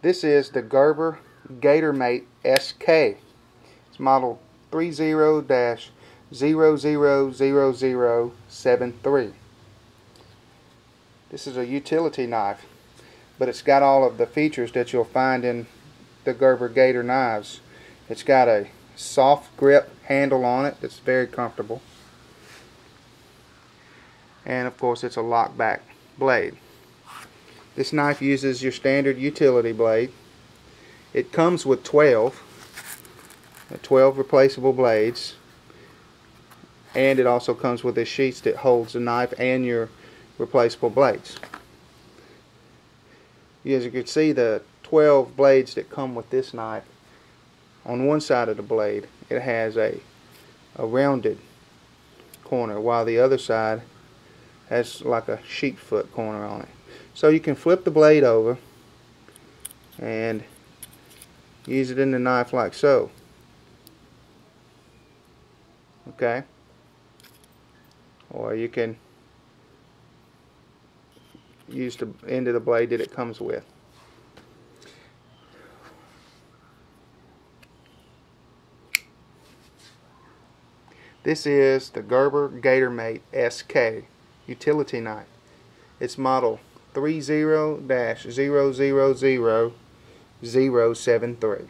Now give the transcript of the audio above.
This is the Gerber GatorMate SK. It's model 30-000073. This is a utility knife, but it's got all of the features that you'll find in the Gerber Gator knives. It's got a soft grip handle on it that's very comfortable, and of course it's a lock back blade. This knife uses your standard utility blade. It comes with 12 replaceable blades, and it also comes with a sheath that holds the knife and your replaceable blades. As you can see, the 12 blades that come with this knife, on one side of the blade it has a rounded corner, while the other side has like a sheep foot corner on it. So you can flip the blade over and use it in the knife like so. Okay? Or you can use the end of the blade that it comes with. This is the Gerber GatorMate SK utility knife. It's model 30-000073.